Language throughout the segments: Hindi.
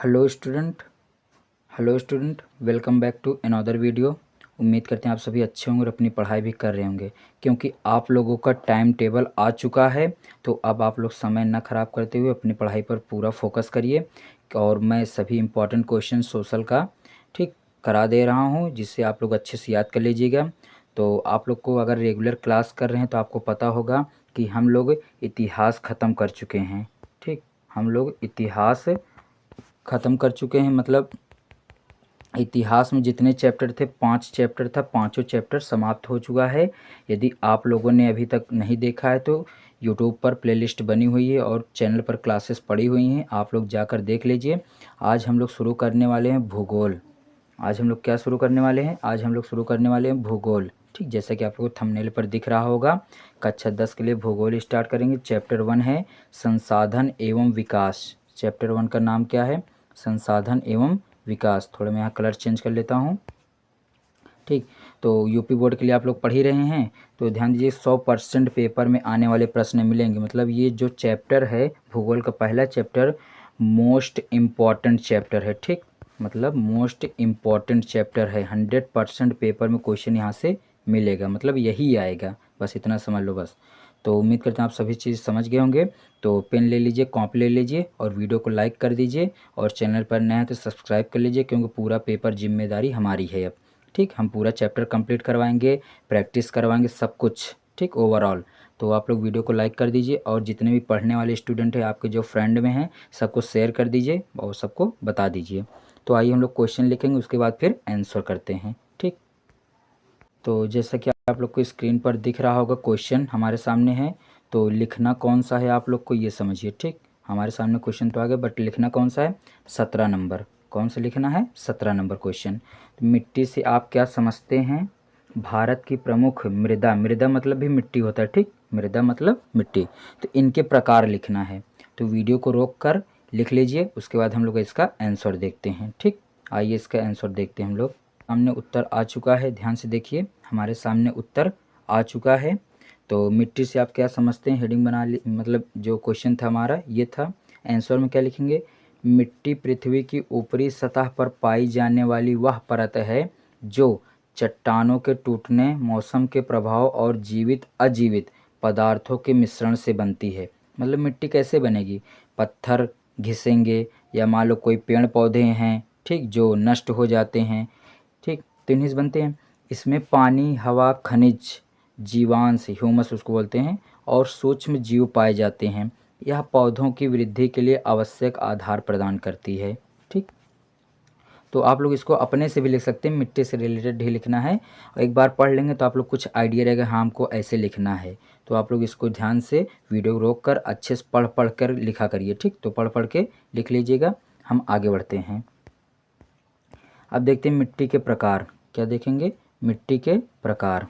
Hello student, welcome back to another video. उम्मीद करते हैं आप सभी अच्छे होंगे और अपनी पढ़ाई भी कर रहे होंगे, क्योंकि आप लोगों का टाइम टेबल आ चुका है। तो अब आप लोग समय ना ख़राब करते हुए अपनी पढ़ाई पर पूरा फोकस करिए। और मैं सभी इम्पॉर्टेंट क्वेश्चन सोशल का ठीक करा दे रहा हूँ, जिससे आप लोग अच्छे से याद कर लीजिएगा। तो आप लोग को अगर रेगुलर क्लास कर रहे हैं तो आपको पता होगा कि हम लोग इतिहास ख़त्म कर चुके हैं। ठीक, हम लोग इतिहास ख़त्म कर चुके हैं, मतलब इतिहास में जितने चैप्टर थे 5 चैप्टर था, पांचों चैप्टर समाप्त हो चुका है। यदि आप लोगों ने अभी तक नहीं देखा है तो यूट्यूब पर प्लेलिस्ट बनी हुई है और चैनल पर क्लासेस पड़ी हुई हैं, आप लोग जाकर देख लीजिए। आज हम लोग शुरू करने वाले हैं भूगोल। आज हम लोग क्या शुरू करने वाले हैं? आज हम लोग शुरू करने वाले हैं भूगोल। ठीक, जैसा कि आपको थंबनेल पर दिख रहा होगा, कक्षा 10 के लिए भूगोल स्टार्ट करेंगे। चैप्टर 1 है संसाधन एवं विकास। चैप्टर 1 का नाम क्या है? संसाधन एवं विकास। थोड़ा मैं यहाँ कलर चेंज कर लेता हूँ। ठीक, तो यूपी बोर्ड के लिए आप लोग पढ़ ही रहे हैं, तो ध्यान दीजिए 100% पेपर में आने वाले प्रश्न मिलेंगे। मतलब ये जो चैप्टर है भूगोल का पहला चैप्टर मोस्ट इम्पॉर्टेंट चैप्टर है। ठीक, मतलब मोस्ट इम्पॉर्टेंट चैप्टर है। 100% पेपर में क्वेश्चन यहाँ से मिलेगा, मतलब यही आएगा, बस इतना समझ लो बस। तो उम्मीद करते हैं आप सभी चीज़ समझ गए होंगे। तो पेन ले लीजिए, कॉपी ले लीजिए और वीडियो को लाइक कर दीजिए, और चैनल पर नए हैं तो सब्सक्राइब कर लीजिए, क्योंकि पूरा पेपर जिम्मेदारी हमारी है अब। ठीक, हम पूरा चैप्टर कंप्लीट करवाएंगे, प्रैक्टिस करवाएंगे, सब कुछ ठीक ओवरऑल। तो आप लोग वीडियो को लाइक कर दीजिए, और जितने भी पढ़ने वाले स्टूडेंट हैं आपके जो फ्रेंड में हैं सबको शेयर कर दीजिए और सबको बता दीजिए। तो आइए हम लोग क्वेश्चन लिखेंगे, उसके बाद फिर आंसर करते हैं। ठीक, तो जैसा कि आप लोग को स्क्रीन पर दिख रहा होगा क्वेश्चन हमारे सामने है। तो लिखना कौन सा है आप लोग को ये समझिए। ठीक, हमारे सामने क्वेश्चन तो आ गया, बट लिखना कौन सा है? 17 नंबर। कौन सा लिखना है? 17 नंबर क्वेश्चन। तो मिट्टी से आप क्या समझते हैं? भारत की प्रमुख मृदा, मृदा मतलब भी मिट्टी होता है। ठीक, मृदा मतलब मिट्टी। तो इनके प्रकार लिखना है। तो वीडियो को रोक कर लिख लीजिए, उसके बाद हम लोग इसका आंसर देखते हैं। ठीक, आइए इसका आंसर देखते हैं हम लोग। सामने उत्तर आ चुका है, ध्यान से देखिए, हमारे सामने उत्तर आ चुका है। तो मिट्टी से आप क्या समझते हैं? हेडिंग बना ली, मतलब जो क्वेश्चन था हमारा ये था। आंसर में क्या लिखेंगे? मिट्टी पृथ्वी की ऊपरी सतह पर पाई जाने वाली वह परत है जो चट्टानों के टूटने, मौसम के प्रभाव और जीवित अजीवित पदार्थों के मिश्रण से बनती है। मतलब मिट्टी कैसे बनेगी? पत्थर घिसेंगे, या मान लो कोई पेड़ पौधे हैं ठीक जो नष्ट हो जाते हैं, ठीक, तो इन्हीं से बनते हैं। इसमें पानी, हवा, खनिज, जीवांश, ह्यूमस उसको बोलते हैं, और सूक्ष्म जीव पाए जाते हैं। यह पौधों की वृद्धि के लिए आवश्यक आधार प्रदान करती है। ठीक, तो आप लोग इसको अपने से भी लिख सकते हैं, मिट्टी से रिलेटेड ही लिखना है। और एक बार पढ़ लेंगे तो आप लोग कुछ आइडिया रहेगा, हाँ हमको ऐसे लिखना है। तो आप लोग इसको ध्यान से वीडियो रोक कर अच्छे से पढ़ पढ़ कर लिखा करिए। ठीक, तो पढ़ पढ़ के लिख लीजिएगा। हम आगे बढ़ते हैं। अब देखते हैं मिट्टी के प्रकार। क्या देखेंगे? मिट्टी के प्रकार।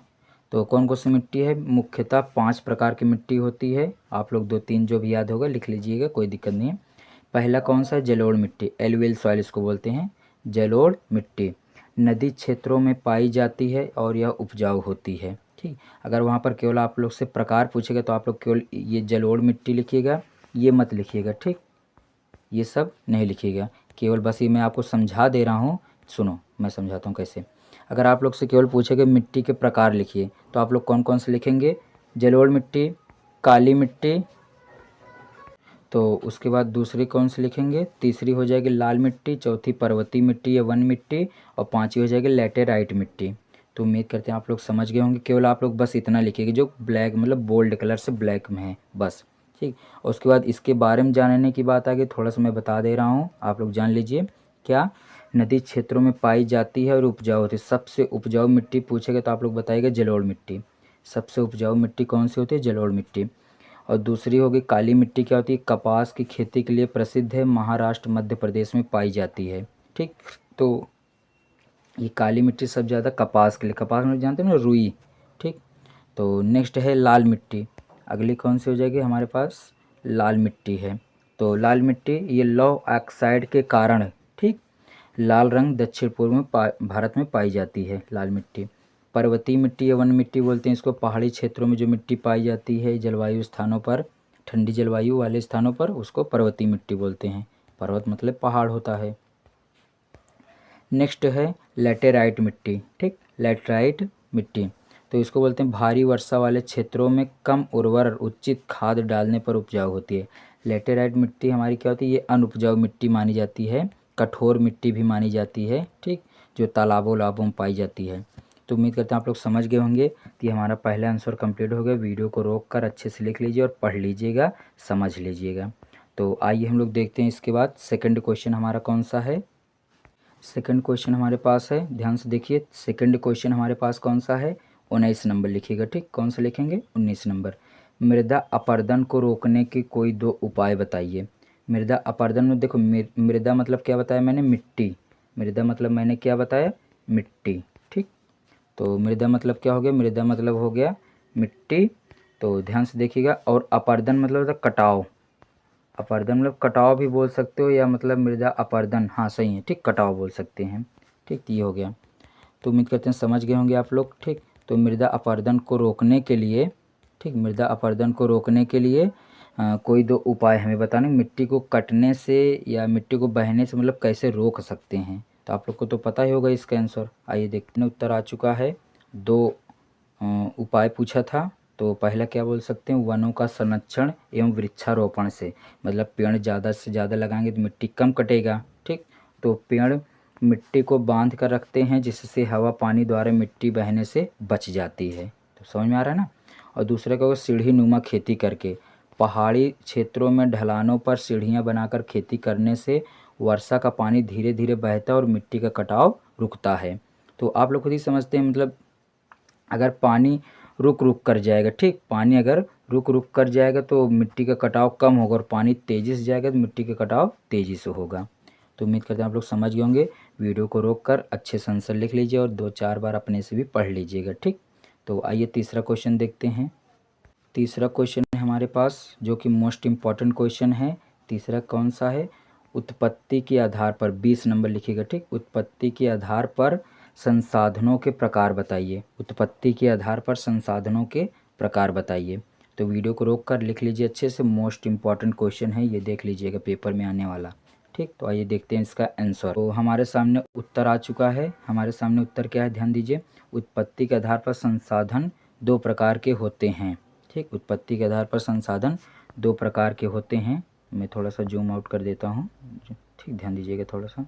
तो कौन कौन सी मिट्टी है? मुख्यतः 5 प्रकार की मिट्टी होती है। आप लोग 2-3 जो भी याद होगा लिख लीजिएगा, कोई दिक्कत नहीं है। पहला कौन सा है? जलोढ़ मिट्टी, एलुवियल सॉइल इसको बोलते हैं, जलोढ़ मिट्टी। नदी क्षेत्रों में पाई जाती है और यह उपजाऊ होती है। ठीक, अगर वहाँ पर केवल आप लोग से प्रकार पूछेगा तो आप लोग केवल ये जलोढ़ मिट्टी लिखिएगा, ये मत लिखिएगा। ठीक, ये सब नहीं लिखिएगा, केवल बस ये मैं आपको समझा दे रहा हूँ। सुनो, मैं समझाता हूँ कैसे। अगर आप लोग से केवल पूछेगा मिट्टी के प्रकार लिखिए, तो आप लोग कौन कौन से लिखेंगे? जलोढ़ मिट्टी, काली मिट्टी, तो उसके बाद दूसरी कौन सी लिखेंगे? तीसरी हो जाएगी लाल मिट्टी, चौथी पर्वतीय मिट्टी या वन मिट्टी, और पांचवी हो जाएगी लैटेराइट मिट्टी। तो उम्मीद करते हैं आप लोग समझ गए होंगे। केवल आप लोग बस इतना लिखिएगा जो ब्लैक, मतलब बोल्ड कलर से ब्लैक में है, बस। ठीक, और उसके बाद इसके बारे में जानने की बात आगे थोड़ा सा मैं बता दे रहा हूँ, आप लोग जान लीजिए। क्या? नदी क्षेत्रों में पाई जाती है और उपजाऊ होती है। सबसे उपजाऊ मिट्टी पूछेगा तो आप लोग बताइएगा जलोढ़ मिट्टी। सबसे उपजाऊ मिट्टी कौन सी होती है? जलोढ़ मिट्टी। और दूसरी होगी काली मिट्टी। क्या होती है? कपास की खेती के लिए प्रसिद्ध है, महाराष्ट्र मध्य प्रदेश में पाई जाती है। ठीक, तो ये काली मिट्टी सब ज़्यादा कपास के लिए, कपास में जानते हैं ना, रुई। ठीक, तो नेक्स्ट है लाल मिट्टी। अगली कौन सी हो जाएगी हमारे पास? लाल मिट्टी है। तो लाल मिट्टी ये लौह ऑक्साइड के कारण, ठीक, लाल रंग दक्षिण पूर्व में भारत में पाई जाती है लाल मिट्टी। पर्वतीय मिट्टी या वन मिट्टी बोलते हैं इसको, पहाड़ी क्षेत्रों में जो मिट्टी पाई जाती है जलवायु स्थानों पर, ठंडी जलवायु वाले स्थानों पर, उसको पर्वतीय मिट्टी बोलते हैं। पर्वत मतलब पहाड़ होता है। नेक्स्ट है लेटेराइट मिट्टी, ठीक, लेटेराइट मिट्टी, तो इसको बोलते हैं भारी वर्षा वाले क्षेत्रों में कम उर्वर उचित खाद डालने पर उपजाऊ होती है। लेटेराइट मिट्टी हमारी क्या होती है, ये अनुपजाऊ मिट्टी मानी जाती है, कठोर मिट्टी भी मानी जाती है, ठीक, जो तालाबों लाबों में पाई जाती है। तो उम्मीद करते हैं आप लोग समझ गए होंगे। तो ये हमारा पहला आंसर कंप्लीट हो गया। वीडियो को रोक कर अच्छे से लिख लीजिए और पढ़ लीजिएगा, समझ लीजिएगा। तो आइए हम लोग देखते हैं इसके बाद सेकंड क्वेश्चन हमारा कौन सा है। सेकंड क्वेश्चन हमारे पास है, ध्यान से देखिए, सेकंड क्वेश्चन हमारे पास कौन सा है, 19 नंबर लिखिएगा, ठीक, कौन सा लिखेंगे, 19 नंबर। मृदा अपरदन को रोकने के कोई दो उपाय बताइए। मृदा अपरदन में देखो, मृदा मतलब क्या बताया मैंने, मिट्टी, मृदा मतलब मैंने क्या बताया, मिट्टी, ठीक। तो मृदा मतलब क्या हो गया, मृदा मतलब हो गया मिट्टी। तो ध्यान से देखिएगा, और अपरदन मतलब होता है कटाव, अपरदन मतलब कटाव भी बोल सकते हो, या मतलब मृदा अपरदन, हाँ सही है, ठीक, कटाव बोल सकते हैं, ठीक, ये हो गया। तो उम्मीद करते हैं समझ गए होंगे आप लोग, ठीक। तो मृदा अपरदन को रोकने के लिए, ठीक, मृदा अपरदन को रोकने के लिए कोई दो उपाय हमें बताने, मिट्टी को कटने से या मिट्टी को बहने से मतलब कैसे रोक सकते हैं। तो आप लोग को तो पता ही होगा इसका आंसर। आइए देखते हैं, उत्तर आ चुका है। दो उपाय पूछा था। तो पहला क्या बोल सकते हैं, वनों का संरक्षण एवं वृक्षारोपण से, मतलब पेड़ ज़्यादा से ज़्यादा लगाएंगे तो मिट्टी कम कटेगा, ठीक। तो पेड़ मिट्टी को बांध कर रखते हैं जिससे हवा पानी द्वारा मिट्टी बहने से बच जाती है। तो समझ में आ रहा है ना। और दूसरा क्या होगा, सीढ़ी नुमा खेती करके, पहाड़ी क्षेत्रों में ढलानों पर सीढ़ियाँ बनाकर खेती करने से वर्षा का पानी धीरे धीरे बहता है और मिट्टी का कटाव रुकता है। तो आप लोग खुद ही समझते हैं, मतलब अगर पानी रुक रुक कर जाएगा, ठीक, पानी अगर रुक रुक कर जाएगा तो मिट्टी का कटाव कम होगा, और पानी तेज़ी से जाएगा तो मिट्टी का कटाव तेज़ी से होगा। तो उम्मीद करते हैं आप लोग समझ गए होंगे। वीडियो को रोक कर अच्छे से आंसर लिख लीजिए और 2-4 बार अपने से भी पढ़ लीजिएगा, ठीक। तो आइए तीसरा क्वेश्चन देखते हैं। तीसरा क्वेश्चन है हमारे पास, जो कि मोस्ट इम्पॉर्टेंट क्वेश्चन है। तीसरा कौन सा है, उत्पत्ति के आधार पर, 20 नंबर लिखिएगा, ठीक, उत्पत्ति के आधार पर संसाधनों के प्रकार बताइए। उत्पत्ति के आधार पर संसाधनों के प्रकार बताइए। तो वीडियो को रोक कर लिख लीजिए अच्छे से, मोस्ट इम्पॉर्टेंट क्वेश्चन है ये, देख लीजिएगा पेपर में आने वाला, ठीक। तो आइए देखते हैं इसका आंसर। तो हमारे सामने उत्तर आ चुका है। हमारे सामने उत्तर क्या है, ध्यान दीजिए। उत्पत्ति के आधार पर संसाधन दो प्रकार के होते हैं, ठीक। उत्पत्ति के आधार पर संसाधन दो प्रकार के होते हैं। मैं थोड़ा सा जूम आउट कर देता हूँ, ठीक, ध्यान दीजिएगा थोड़ा सा।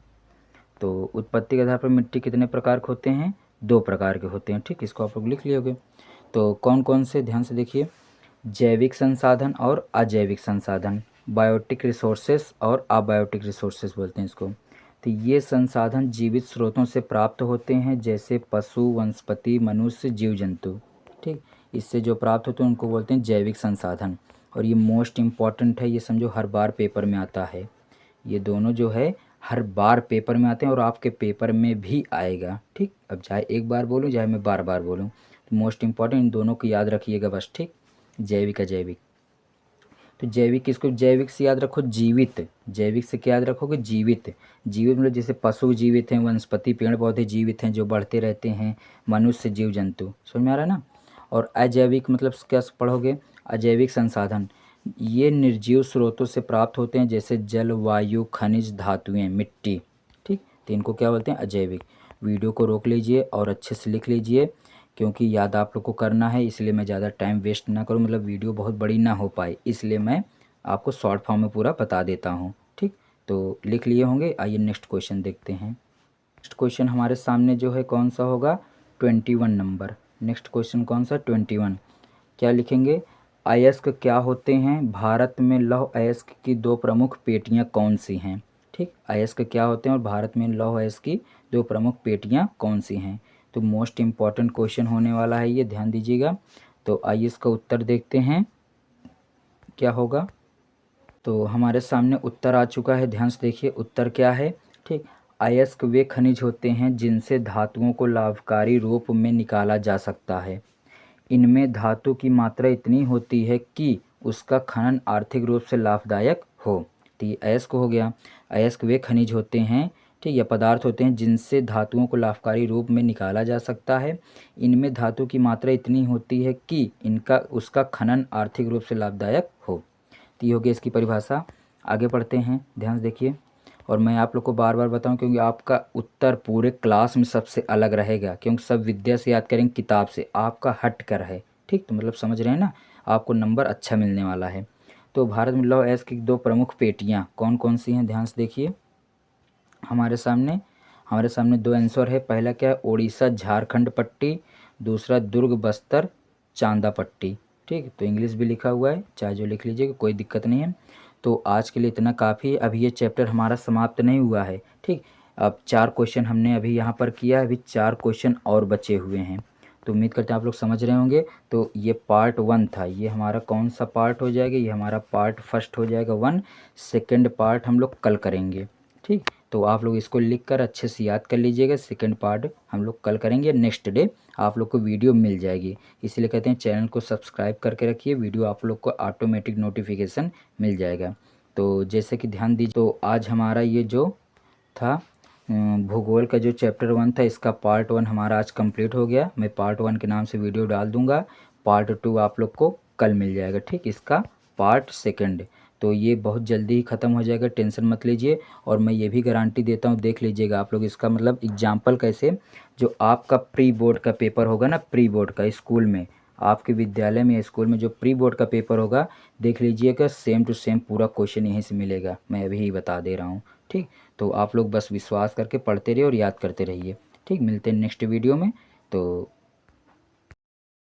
तो उत्पत्ति के आधार पर मिट्टी कितने प्रकार के होते हैं, दो प्रकार के होते हैं, ठीक, इसको आप लोग लिख लियोगे। तो कौन कौन से, ध्यान से देखिए, जैविक संसाधन और अजैविक संसाधन, बायोटिक रिसोर्सेस और अबायोटिक रिसोर्सेस बोलते हैं इसको। तो ये संसाधन जीवित स्रोतों से प्राप्त होते हैं, जैसे पशु, वनस्पति, मनुष्य, जीव जंतु, ठीक। इससे जो प्राप्त होते हैं उनको बोलते हैं जैविक संसाधन। और ये मोस्ट इम्पॉर्टेंट है, ये समझो हर बार पेपर में आता है। ये दोनों जो है हर बार पेपर में आते हैं और आपके पेपर में भी आएगा, ठीक। अब चाहे एक बार बोलूँ चाहे मैं बार बार बोलूँ, तो मोस्ट इम्पॉर्टेंट इन दोनों को याद रखिएगा बस, ठीक। जैविक अजैविक। तो जैविक किसको, जैविक से याद रखो जीवित, जैविक से क्या याद रखोगे, जीवित। जीवित मतलब जैसे पशु जीवित हैं, वनस्पति पेड़ पौधे जीवित हैं जो बढ़ते रहते हैं, मनुष्य जीव जंतु, समझ में आ रहा है ना। और अजैविक मतलब क्या पढ़ोगे, अजैविक संसाधन, ये निर्जीव स्रोतों से प्राप्त होते हैं, जैसे जल, वायु, खनिज, धातुएं, मिट्टी, ठीक। तो इनको क्या बोलते हैं, अजैविक। वीडियो को रोक लीजिए और अच्छे से लिख लीजिए, क्योंकि याद आप लोग को करना है, इसलिए मैं ज़्यादा टाइम वेस्ट ना करूं, मतलब वीडियो बहुत बड़ी ना हो पाए, इसलिए मैं आपको शॉर्ट फॉर्म में पूरा बता देता हूं, ठीक। तो लिख लिए होंगे। आइए नेक्स्ट क्वेश्चन देखते हैं। नेक्स्ट क्वेश्चन हमारे सामने जो है कौन सा होगा, 21 नंबर। नेक्स्ट क्वेश्चन कौन सा, 21। क्या लिखेंगे, अयस्क क्या होते हैं, भारत में लौह अयस्क की दो प्रमुख पेटियां कौन सी हैं, ठीक। अयस्क क्या होते हैं और भारत में लौह अयस्क की दो प्रमुख पेटियां कौन सी हैं। तो मोस्ट इम्पॉर्टेंट क्वेश्चन होने वाला है ये, ध्यान दीजिएगा। तो आइए इसका उत्तर देखते हैं क्या होगा। तो हमारे सामने उत्तर आ चुका है, ध्यान से देखिए उत्तर क्या है, ठीक। अयस्क वे खनिज होते हैं जिनसे धातुओं को लाभकारी रूप में निकाला जा सकता है। इनमें धातु की मात्रा इतनी होती है कि उसका खनन आर्थिक रूप से लाभदायक हो। तो ये अयस्क हो गया। अयस्क वे खनिज होते हैं, ठीक, या पदार्थ होते हैं जिनसे धातुओं को लाभकारी रूप में निकाला जा सकता है। इनमें धातु की मात्रा इतनी होती है कि इनका उसका खनन आर्थिक रूप से लाभदायक हो। तो ये हो गया इसकी परिभाषा। आगे पढ़ते हैं, ध्यान से देखिए। और मैं आप लोग को बार बार बताऊं क्योंकि आपका उत्तर पूरे क्लास में सबसे अलग रहेगा, क्योंकि सब विद्या से याद करेंगे, किताब से, आपका हट कर है। ठीक, तो मतलब समझ रहे हैं ना, आपको नंबर अच्छा मिलने वाला है। तो भारत में लौह अयस्क की दो प्रमुख पेटियाँ कौन कौन सी हैं, ध्यान से देखिए। हमारे सामने हमारे सामने दो आंसर है। पहला क्या है, उड़ीसा झारखंड पट्टी, दूसरा दुर्ग बस्तर चांदा पट्टी। ठीक, तो इंग्लिश भी लिखा हुआ है, चाहे जो लिख लीजिएगा, कोई दिक्कत नहीं है। तो आज के लिए इतना काफ़ी है। अभी ये चैप्टर हमारा समाप्त नहीं हुआ है। ठीक, अब 4 क्वेश्चन हमने अभी यहाँ पर किया है, अभी 4 क्वेश्चन और बचे हुए हैं। तो उम्मीद करते हैं आप लोग समझ रहे होंगे। तो ये पार्ट 1 था, ये हमारा कौन सा पार्ट हो जाएगा, ये हमारा पार्ट फर्स्ट हो जाएगा 1। सेकेंड पार्ट हम लोग कल करेंगे। ठीक, तो आप लोग इसको लिख कर अच्छे से याद कर लीजिएगा। सेकंड पार्ट हम लोग कल करेंगे, नेक्स्ट डे आप लोग को वीडियो मिल जाएगी। इसीलिए कहते हैं चैनल को सब्सक्राइब करके रखिए, वीडियो आप लोग को ऑटोमेटिक नोटिफिकेशन मिल जाएगा। तो जैसे कि ध्यान दीजिए, तो आज हमारा ये जो था भूगोल का जो चैप्टर 1 था, इसका पार्ट 1 हमारा आज कंप्लीट हो गया। मैं पार्ट 1 के नाम से वीडियो डाल दूंगा, पार्ट 2 आप लोग को कल मिल जाएगा। ठीक, इसका पार्ट सेकंड, तो ये बहुत जल्दी ही ख़त्म हो जाएगा, टेंशन मत लीजिए। और मैं ये भी गारंटी देता हूँ, देख लीजिएगा आप लोग इसका मतलब एग्जाम्पल कैसे, जो आपका प्री बोर्ड का पेपर होगा ना, प्री बोर्ड का स्कूल में, आपके विद्यालय में या स्कूल में जो प्री बोर्ड का पेपर होगा, देख लीजिएगा सेम टू सेम पूरा क्वेश्चन यहीं से मिलेगा, मैं अभी ही बता दे रहा हूँ। ठीक, तो आप लोग बस विश्वास करके पढ़ते रहिए और याद करते रहिए। ठीक, मिलते हैं नेक्स्ट वीडियो में। तो